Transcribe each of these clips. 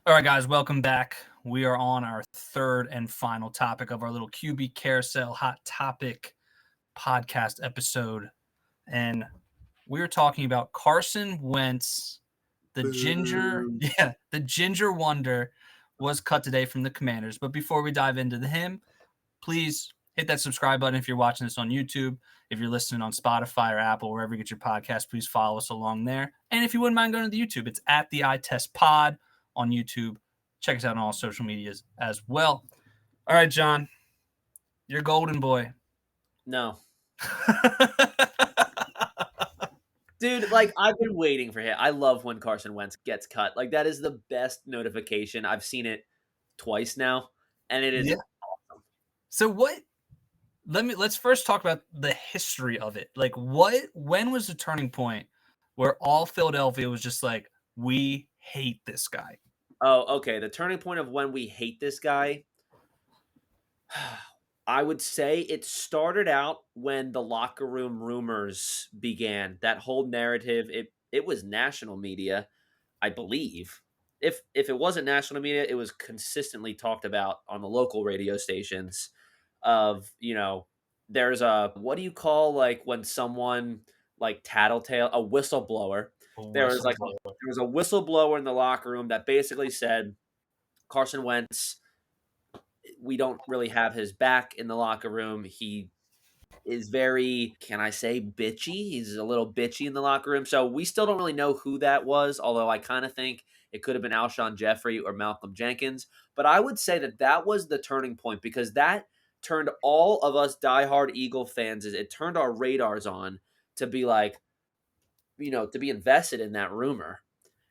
All right, guys, welcome back. We are on our third and final topic of our little QB Carousel Hot Topic podcast episode. And we are talking about Carson Wentz, the ginger wonder was cut today from the Commanders. But before we dive into him, please hit that subscribe button if you're watching this on YouTube. If you're listening on Spotify or Apple, wherever you get your podcast, please follow us along there. And if you wouldn't mind going to the YouTube, it's at the Eye Test Pod on YouTube. Check us out on all social medias as well. All right, John, you're golden boy. No. Dude, I've been waiting for him. I love when Carson Wentz gets cut. That is the best notification. I've seen it twice now, and it is awesome. So let's first talk about the history of it. When was the turning point where all Philadelphia was just like, we hate this guy? Oh, okay. The turning point of when we hate this guy, I would say it started out when the locker room rumors began. That whole narrative, it was national media, I believe. If it wasn't national media, it was consistently talked about on the local radio stations of, there's what do you call when someone tattletale, a whistleblower. There was a whistleblower in the locker room that basically said Carson Wentz, we don't really have his back in the locker room. He is very, can I say, bitchy? He's a little bitchy in the locker room. So we still don't really know who that was, although I kind of think it could have been Alshon Jeffrey or Malcolm Jenkins. But I would say that was the turning point, because that turned all of us diehard Eagle fans, it turned our radars on to be to be invested in that rumor.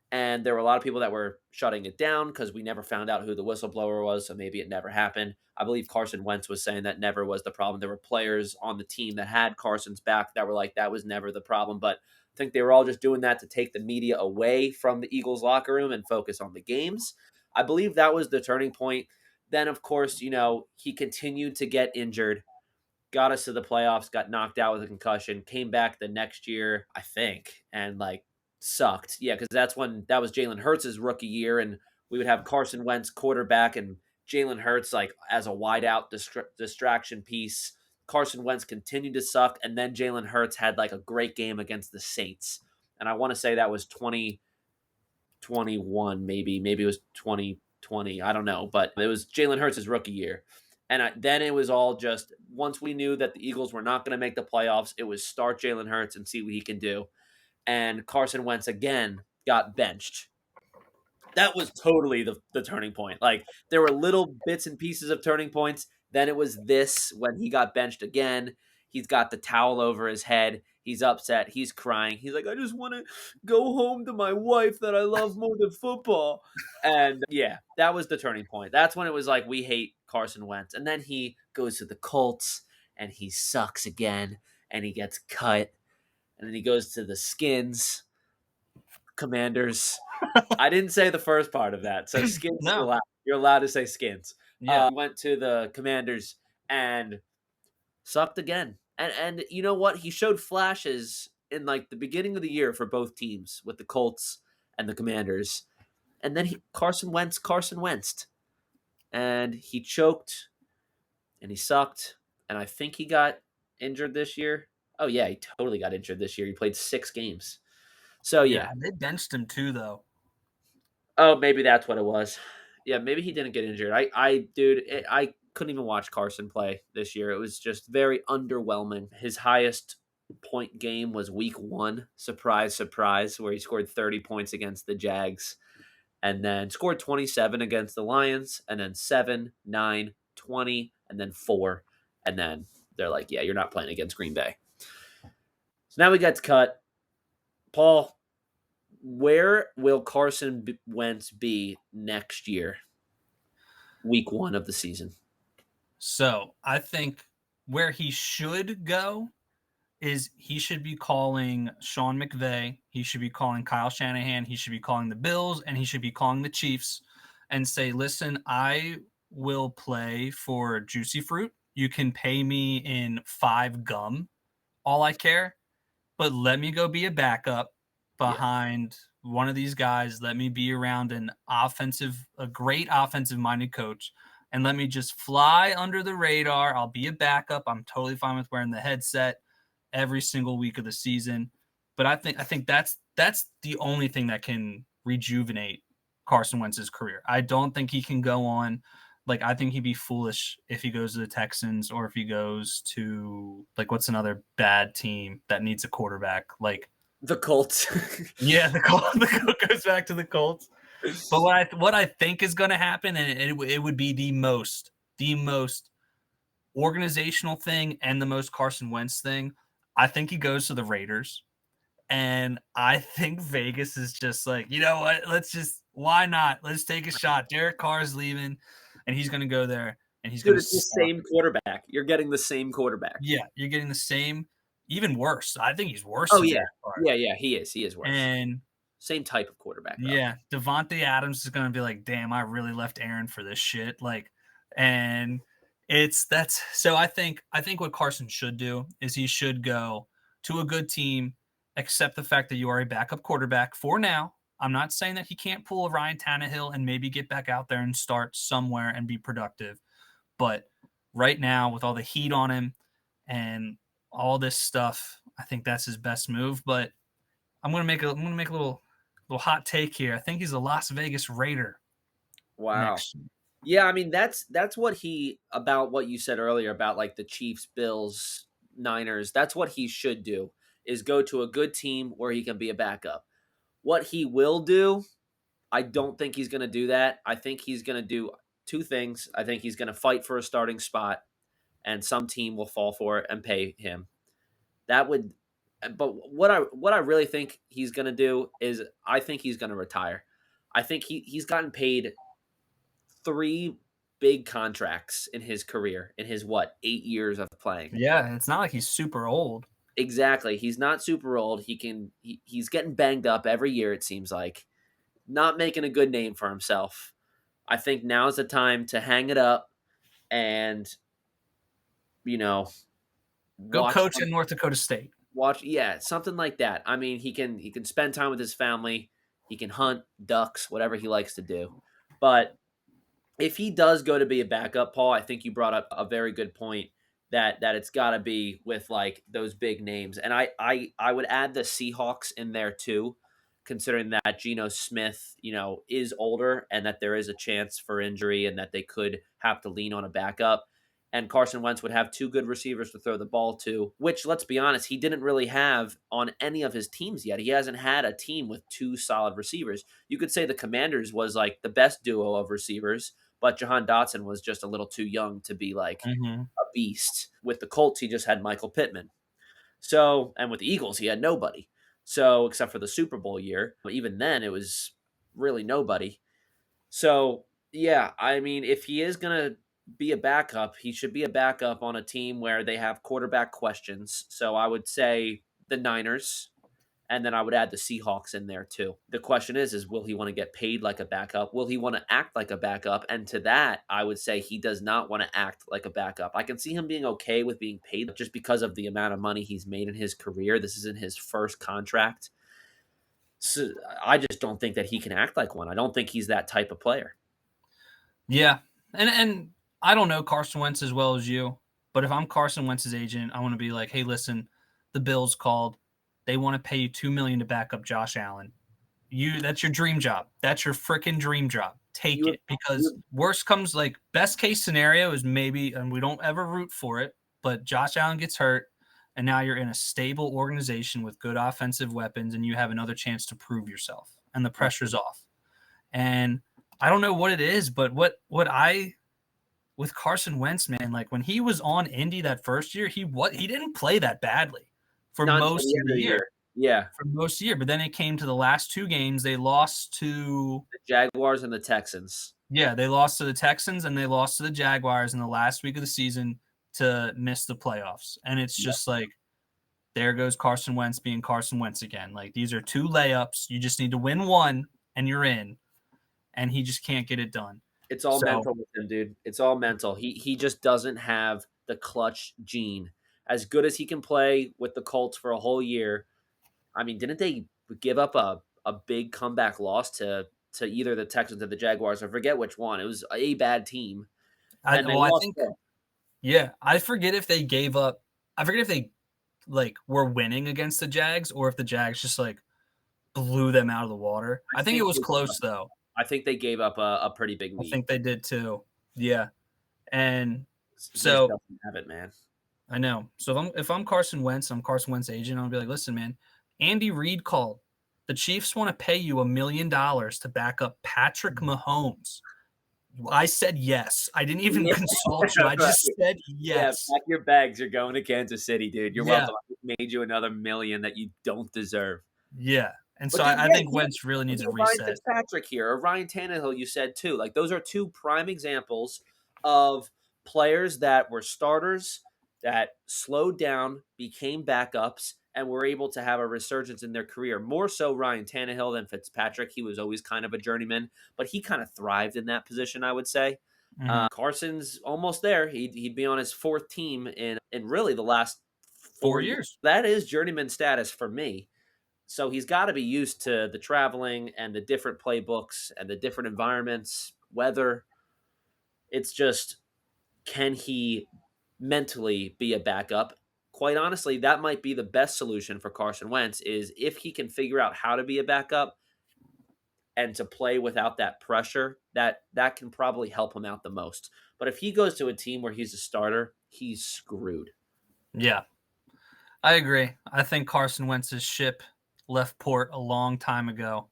And there were a lot of people that were shutting it down because we never found out who the whistleblower was, so maybe it never happened. I believe Carson Wentz was saying that never was the problem. There were players on the team that had Carson's back that were like, that was never the problem. But I think they were all just doing that to take the media away from the Eagles locker room and focus on the games. I believe that was the turning point. Then, of course, he continued to get injured, got us to the playoffs, got knocked out with a concussion, came back the next year, I think, and sucked. Yeah, because that was Jalen Hurts' rookie year, and we would have Carson Wentz quarterback and Jalen Hurts as a wideout distraction piece. Carson Wentz continued to suck, and then Jalen Hurts had a great game against the Saints. And I want to say that was 2021, maybe it was 2020. I don't know, but it was Jalen Hurts' rookie year. And then it was all just, once we knew that the Eagles were not going to make the playoffs, it was start Jalen Hurts and see what he can do. And Carson Wentz again got benched. That was totally the turning point. There were little bits and pieces of turning points. Then it was this, when he got benched again. He's got the towel over his head. He's upset. He's crying. He's like, I just want to go home to my wife that I love more than football. And yeah, that was the turning point. That's when it was like, we hate Carson Wentz. And then he goes to the Colts and he sucks again and he gets cut. And then he goes to the Skins, Commanders. I didn't say the first part of that. So Skins, No. you're allowed to say Skins. Yeah. Went to the Commanders and sucked again. And you know what? He showed flashes in the beginning of the year for both teams with the Colts and the Commanders. And then Carson Wentzed. And he choked and he sucked. And I think he got injured this year. Oh, yeah, he totally got injured this year. He played 6 games. So, yeah. They benched him too, though. Oh, maybe that's what it was. Yeah, maybe he didn't get injured. I couldn't even watch Carson play this year. It was just very underwhelming. His highest point game was week 1. Surprise, surprise, where he scored 30 points against the Jags. And then scored 27 against the Lions. And then 7, 9, 20, and then 4. And then they're like, yeah, you're not playing against Green Bay. So now he gets cut. Paul, where will Carson Wentz be next year, week 1 of the season? So I think where he should go is he should be calling Sean McVay. He should be calling Kyle Shanahan. He should be calling the Bills, and he should be calling the Chiefs and say, listen, I will play for Juicy Fruit. You can pay me in 5 gum. All I care. But let me go be a backup behind one of these guys. Let me be around a great offensive minded coach, and let me just fly under the radar. I'll be a backup. I'm totally fine with wearing the headset every single week of the season. But I think that's the only thing that can rejuvenate Carson Wentz's career. I don't think he can go on. Like, I think he'd be foolish if he goes to the Texans or if he goes to, like, what's another bad team that needs a quarterback? Like, The Colts. yeah, the Colts, the Colts goes back to the Colts. But what I think is going to happen, and it would be the most organizational thing and the most Carson Wentz thing. I think he goes to the Raiders. And I think Vegas is just like, you know what? Why not? Let's take a shot. Derek Carr's leaving, and he's going to go there, and he's going Dude, to it's the suck. same quarterback. You're getting the same quarterback. Yeah, you're getting the same, even worse. I think he's worse Oh, than yeah. Derek Carr. Yeah, he is. He is worse. And Same type of quarterback, though. yeah, Devontae Adams is going to be like, damn, I really left Aaron for this shit. Like, and that's so I think what Carson should do is he should go to a good team, accept the fact that you are a backup quarterback for now. I'm not saying that he can't pull a Ryan Tannehill and maybe get back out there and start somewhere and be productive. But right now, with all the heat on him and all this stuff, I think that's his best move. But I'm gonna make a little hot take here. I think he's a Las Vegas Raider Wow. next year. Yeah, I mean that's what he about what you said earlier about like the Chiefs, Bills, Niners. That's what he should do is go to a good team where he can be a backup. What he will do, I don't think he's going to do that. I think he's going to do two things. I think he's going to fight for a starting spot and some team will fall for it and pay him. That would but what I really think he's going to do is I think he's going to retire. I think he's gotten paid three big contracts in his career in his 8 years of playing. Yeah, it's not like he's super old. Exactly. He's not super old. He's getting banged up every year it seems like. Not making a good name for himself. I think now's the time to hang it up and you know, Go watch coach in North Dakota State. yeah, something like that. I mean, he can spend time with his family. He can hunt ducks, whatever he likes to do. But if he does go to be a backup, Paul, I think you brought up a very good point that it's got to be with like those big names, and I would add the Seahawks in there too, considering that Geno Smith, is older and that there is a chance for injury and that they could have to lean on a backup. And Carson Wentz would have two good receivers to throw the ball to, which, let's be honest, he didn't really have on any of his teams yet. He hasn't had a team with two solid receivers. You could say the Commanders was like the best duo of receivers, but Jahan Dotson was just a little too young to be like Mm-hmm. a beast. With the Colts, he just had Michael Pittman. So, and with the Eagles, he had nobody. So, except for the Super Bowl year, but even then, it was really nobody. So, yeah, I mean, if he is going to be a backup, he should be a backup on a team where they have quarterback questions. So, I would say the Niners, and then I would add the Seahawks in there too. The question is will he want to get paid like a backup? Will he want to act like a backup? And to that, I would say he does not want to act like a backup. I can see him being okay with being paid just because of the amount of money he's made in his career. This isn't his first contract. So I just don't think that he can act like one. I don't think he's that type of player. Yeah, and I don't know Carson Wentz as well as you, but if I'm Carson Wentz's agent, I want to be like, hey, listen, the Bills called. They want to pay you $2 million to back up Josh Allen. That's your dream job. That's your freaking dream job. Take You, it, because worst comes, like, best case scenario is maybe, and we don't ever root for it, but Josh Allen gets hurt, and now you're in a stable organization with good offensive weapons, and you have another chance to prove yourself, and the pressure's off. And I don't know what it is, but with Carson Wentz, man, like when he was on Indy that first year, he didn't play that badly for not until most the of end the of the year. year. Yeah. For most of the year, but then it came to the last two games. They lost to The Jaguars and the Texans. they lost to the Texans and they lost to the Jaguars in the last week of the season to miss the playoffs. And it's just like, there goes Carson Wentz being Carson Wentz again. Like, these are two layups. You just need to win one and you're in. And he just can't get it done. It's all mental with him, dude. It's all mental. He just doesn't have the clutch gene. As good as he can play with the Colts for a whole year. I mean, didn't they give up a a big comeback loss to either the Texans or the Jaguars. I forget which one. It was a bad team, I and they well, I lost think both. yeah, I forget if they gave up. I forget if they like were winning against the Jags or if the Jags just like blew them out of the water. I think it was close though. I think they gave up a pretty big I lead. think they did too. Yeah. And Wiz so doesn't have it, man. I know. So if I'm Carson Wentz, I'm Carson Wentz agent, I'll be like, listen, man, Andy Reid called. The Chiefs want to pay you $1 million to back up Patrick Mahomes. I said yes. I didn't even Yeah, consult you. I just said yeah, yes. pack your bags. You're going to Kansas City, dude. You're Yeah. welcome. I just made you another million that you don't deserve. Yeah. And But so then, I yeah, think Wentz really needs a Ryan reset. Fitzpatrick here, or Ryan Tannehill, you said too. Like those are two prime examples of players that were starters that slowed down, became backups, and were able to have a resurgence in their career. More so Ryan Tannehill than Fitzpatrick. He was always kind of a journeyman, but he kind of thrived in that position, I would say. Mhm. Carson's almost there. He'd be on his fourth team in really the last 4 4 years. years. That is journeyman status for me. So he's got to be used to the traveling and the different playbooks and the different environments, weather. It's just, can he mentally be a backup? Quite honestly, that might be the best solution for Carson Wentz is if he can figure out how to be a backup and to play without that pressure, that can probably help him out the most. But if he goes to a team where he's a starter, he's screwed. Yeah. I agree. I think Carson Wentz's ship left port a long time ago,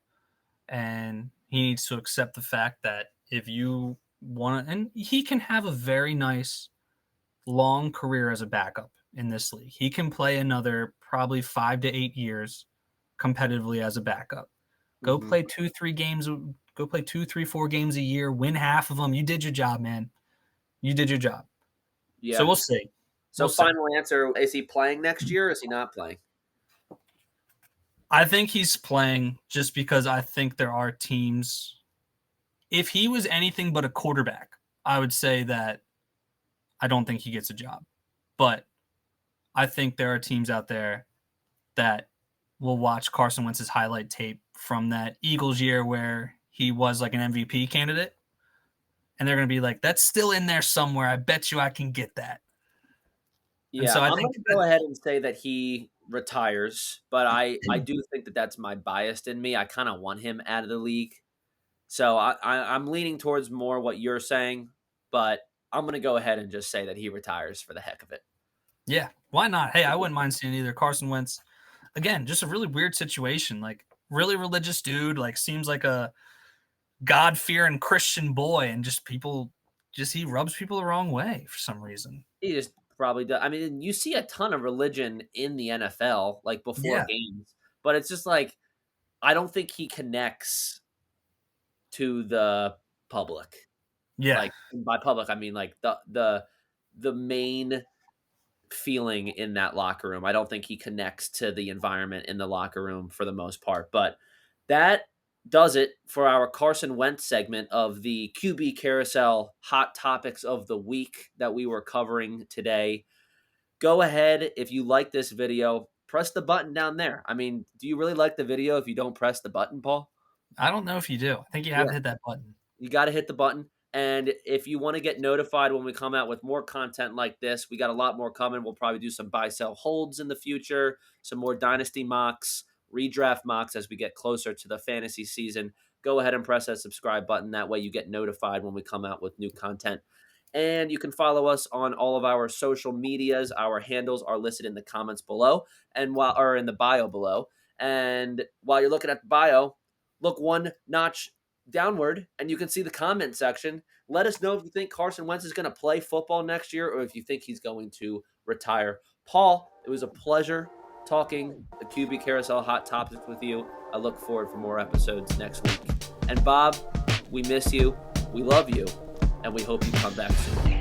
and he needs to accept the fact that if you want to, and he can have a very nice long career as a backup in this league. He can play another probably 5 to 8 years competitively as a backup. Go play 2-3 games. Go play 2, 3, 4 games a year. Win half of them. You did your job, man. You did your job. Yeah. So we'll see. So final answer, is he playing next year or is he not playing? I think he's playing just because I think there are teams. If he was anything but a quarterback, I would say that I don't think he gets a job. But I think there are teams out there that will watch Carson Wentz's highlight tape from that Eagles year where he was like an MVP candidate. And they're going to be like, that's still in there somewhere. I bet you I can get that. Yeah, and so I'm going to go ahead and say that he retires, but I do think that that's my bias in me. I kind of want him out of the league. So I'm leaning towards more what you're saying, but I'm going to go ahead and just say that he retires for the heck of it. Yeah, why not? Hey, I wouldn't mind seeing either. Carson Wentz, again, just a really weird situation. Like, really religious dude, like, seems like a God-fearing Christian boy, and just he rubs people the wrong way for some reason. He just probably does. I mean, you see a ton of religion in the NFL, like before games, but it's just like, I don't think he connects to the public. Yeah. Like, by public, I mean like the main feeling in that locker room. I don't think he connects to the environment in the locker room for the most part. But that does it for our Carson Wentz segment of the QB Carousel Hot Topics of the Week that we were covering today. Go ahead, if you like this video, press the button down there. I mean, do you really like the video if you don't press the button, Paul? I don't know if you do. I think you have to hit that button. You got to hit the button. And if you want to get notified when we come out with more content like this, we got a lot more coming. We'll probably do some buy-sell holds in the future, some more dynasty mocks, redraft mocks as we get closer to the fantasy season. Go ahead and press that subscribe button. That way you get notified when we come out with new content. And you can follow us on all of our social medias. Our handles are listed in the comments below and in the bio below. And while you're looking at the bio, look one notch downward and you can see the comment section. Let us know if you think Carson Wentz is going to play football next year or if you think he's going to retire. Paul, it was a pleasure talking the QB Carousel Hot Topics with you. I look forward for more episodes next week. And Bob, we miss you, we love you, and we hope you come back soon.